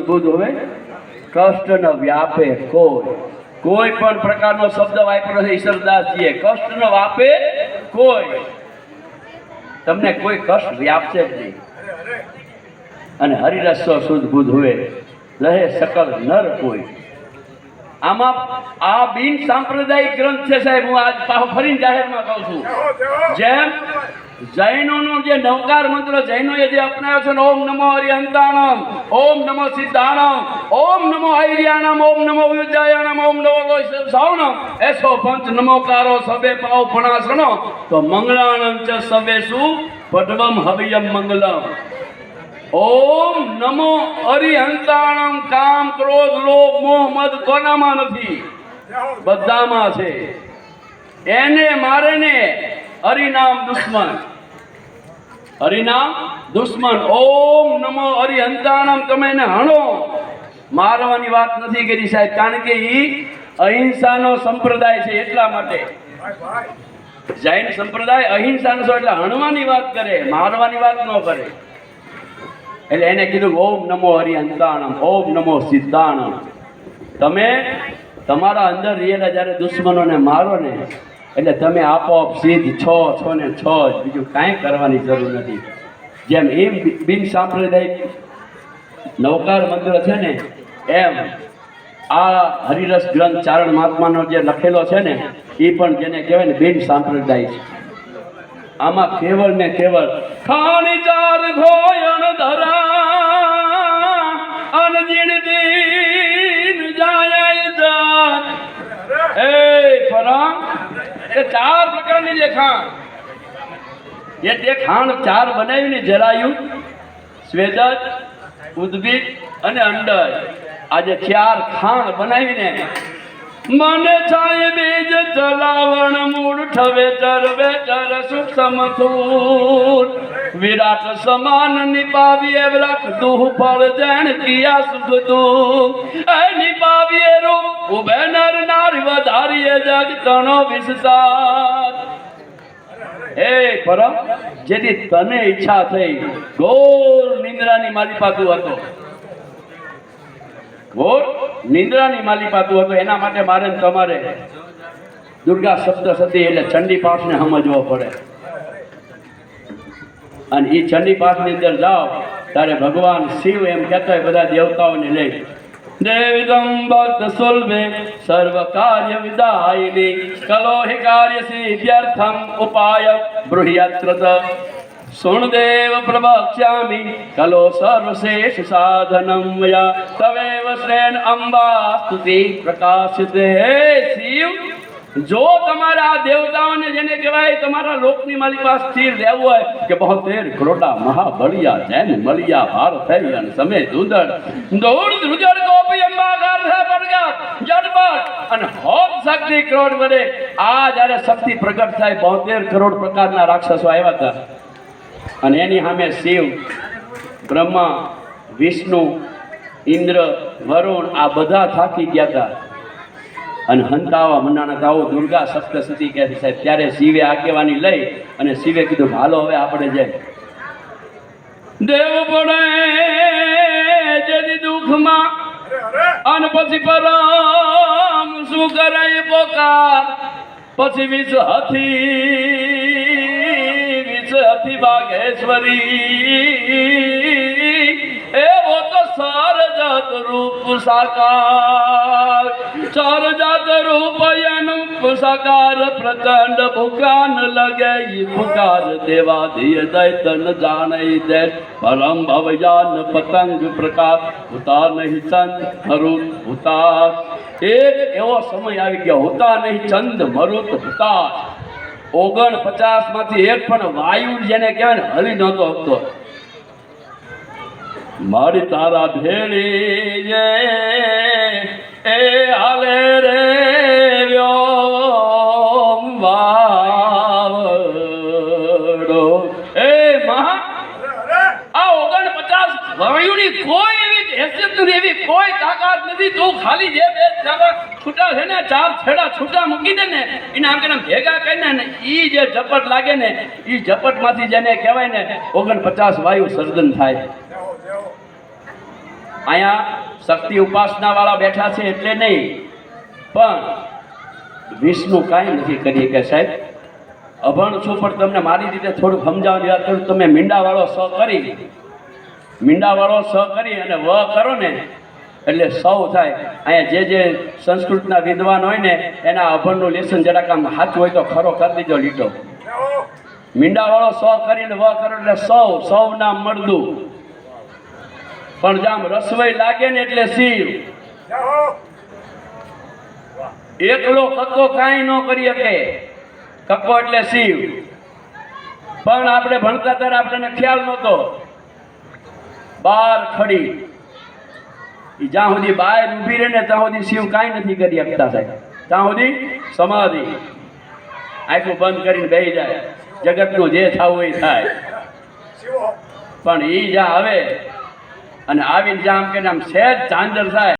બુદ્ધ હોય કષ્ટ ન વ્યાપે કોઈ પણ પ્રકારનો શબ્દ વાપર્યો છે ઈશ્વરદાસજીએ, કષ્ટ ન વ્યાપે કોઈ, તમને કોઈ કષ્ટ વ્યાપશે જ નહીં. અને હરિરસ શુદ્ધ બુદ્ધ હોય રહે સકલ નર કોઈ. આમાં આ બિન સાંપ્રદાયિક ગ્રંથ છે સાહેબ. હું આજ ફરીને જાહેરમાં કહું છું, જેમ જૈનોનો જે નવકાર મંત્ર જૈનોએ જે અપનાવ્યો છે ને, ઓમ નમો હરિહંતાણમ, ઓમ નમો સિદ્ધાણમ, ઓમ નમો હૈર્યાણમ, ઓમ નમો વિદ્યાયાણમ, ઓમ નમો સાવણમ, એસો પંચ નમોકારો સબે પાવ ફણાસણો તો મંગળાણમ ચ સબેસુ પટવમ હવિયમ મંગલમ. ઓમ નમો હરિહંતાણમ. કામ ક્રોધ લોભ મોહ મદ કોનામાં નથી? બધામાં છે. એને મારે ને હરિનામ દુશ્મન, હરિનામ દુશ્મન. ઓમ નમો હરિહંતાણમ. તમે એને હણો, મારવાની વાત નથી કરી સાહેબ, કારણ કે એ અહિંસાનો સંપ્રદાય છે. એટલા માટે જૈન સંપ્રદાય અહિંસાનો છે, એટલે હણવાની વાત કરે, મારવાની વાત ન કરે. એટલે એને કીધું ઓમ નમો હરિહંતાણમ, ઓમ નમો સિદ્ધાણમ. તમે તમારા અંદર રહેલા જ્યારે દુશ્મનોને મારો ને, એટલે તમે આપોઆપ સિદ્ધ છો ને છો જ, બીજું કાંઈ કરવાની જરૂર નથી. જેમ એમ બિન સાંપ્રદાયિક નવકાર મંત્ર છે ને, એમ આ હરિરસ ગ્રંથ ચારણ મહાત્માનો જે લખેલો છે ને, એ પણ જેને કહેવાય ને બિન સાંપ્રદાયિક. આમાં કેવળ ને કેવળ ખાણી ચાર ઘોયણ ધરા અનજીણ દીન જાય જાત. એ ફરા એ ચાર પ્રકારની જે ખાણ, જે ખાણ ચાર બનાવીને જરાયું, સ્વેદજ, ઉદ્ભિદ અને અંડર, આજે ચાર ખાણ બનાવીને મને છાય બીજ ચલાવણ મૂળ ઠવે ચરવે ચર સૂક્ષ્મ થૂર વિરાટ સમાન નિપાવીએ વ્રખ દુહ ફળ જણ કિયા સુખ દુઃખ એ નિપાવીએ રૂપ ઉભે નર નારી વધારીએ જગ તણો વિસ્તાર. હે પરમ, જેથી તને ઈચ્છા થઈ ઘોર નિંદ્રાની માલિપાતું હતો, ઘોર નિંદ્રાની માલિપાતું હતો, એના માટે મારે તમારે દુર્ગા સપ્તસતી એટલે ચંડી પાઠને સમજવો પડે. અને એ ચંડી પાઠની અંદર જાઓ ત્યારે ભગવાન શિવ એમ કહેતા હોય બધા દેવતાઓને લઈ, દેવિદમ ભક્ત સુલભે સર્વ કાર્ય વિદાયિની કલોહિ કાર્ય સિદ્ધ્યર્થમ ઉપાય બૃહ્યત્રત સુણદેવ પ્રવક્ષ્યામિ કલો સર્વશેષ સાધનમ મયા તવેવ શ્રેણ અંબા સ્તુતિ પ્રકાશિતે. હે શિવ, જો તમારા દેવતાઓને જેને કહેવાય તમારા લોકની માલિકા સ્થિર રહેવું હોય કે 72 કરોડા મહાબળિયા જેન મળિયા ભાર થઈ અને સમે દુંદર દોડ ધ્રુજર ગોપી અંબાગાર છે પ્રગટ જડબટ અને હોત શક્તિ કરોડ વડે. આ જ્યારે શક્તિ પ્રગટ થાય 72 કરોડ પ્રકારના રાક્ષસો આવ્યા હતા, અને એની સામે શિવ, બ્રહ્મા, વિષ્ણુ, ઇન્દ્ર, વરુણ આ બધા થાકી ગયા હતા અને હંતાવા મનાણા તાવો દુર્ગા સપ્તસતી કહે છે સાહેબ. ત્યારે શિવે આગેવાની લઈ અને શિવે કીધું હાલો હવે આપણે જાય. દેવ પડે જેની દુઃખમાં અને પછી પરમ શું કરે પોકાર, પછી વિષ હતી બાગેશ્વરી એવો તો સરજત રૂપ સાકાર, સરજત રૂપ અનુપ સાકાર પ્રચંડ ભૂકાન લગે પુકાર દેવાધિય દૈતન જાણય દે પરમ ભવયાન પતંગ પ્રકાશ ઉતાર નહીં ચંદ મરુત ઉતાર. એક એવો સમય આવી ગયો, હોતા નહીં ચંદ મરુત ઉતાર. 49 માંથી એક પણ વાયુ જેને કહેવાય ને હલી નહોતો હતો. મારી તારા ભેળી જે એ હાલે રે વ્યોમ વાવડો. એ મહા આ 49 વાયુની કોઈ એવી હેસિયત નથી, એવી કોઈ તાકાત નથી. તું ખાલી જે બે છૂટા છે ને, 4 છેડા છૂટા મૂકી દે ને, એને આમ કે ભેગા કરીને ને ઈ જે ઝપટ લાગે ને, ઈ ઝપટમાંથી જેને કહેવાય ને 49 વાયુ સર્જન થાય. અહીંયા શક્તિ ઉપાસના વાળા બેઠા છે એટલે નહીં, પણ વિષ્ણુ કાંઈ નથી કરી કે સાહેબ અભણ છું, પણ તમને મારી રીતે થોડુંક સમજાવવાની વાત કરું. તમે મીંડાવાળો સ કરી, મીંડાવાળો સ કરી અને વ કરો ને એટલે સૌ થાય. અહીંયા જે સંસ્કૃતના વિદ્વાન હોય ને એના અભણનું લેસન જરાક આમ સાચું હોય તો ખરો કરી દીધો લીટો. મીંડાવાળો સ કરીને વ કરો એટલે સૌના મળદું, પણ જામ રસોઈ લાગે ને એટલે શિવ. એકલો કક્કો કાંઈ ન કરી શકે, કક્કો એટલે શિવ. પણ આપણે ભણતા ત્યારે આપણને ખ્યાલ નહોતો. બાર ખડી જ્યાં સુધી બહાર ઊભી રહે ને ત્યાં સુધી શિવ કાંઈ નથી કરી શકતા સાહેબ. ત્યાં સુધી સમાધિ, આંખો બંધ કરીને બેસી જાય, જગતનું જે થવું એ થાય. પણ એ જ્યાં આવે અને આવીને જ્યાં આમ કે આમ સહેજ ચાંદર થાય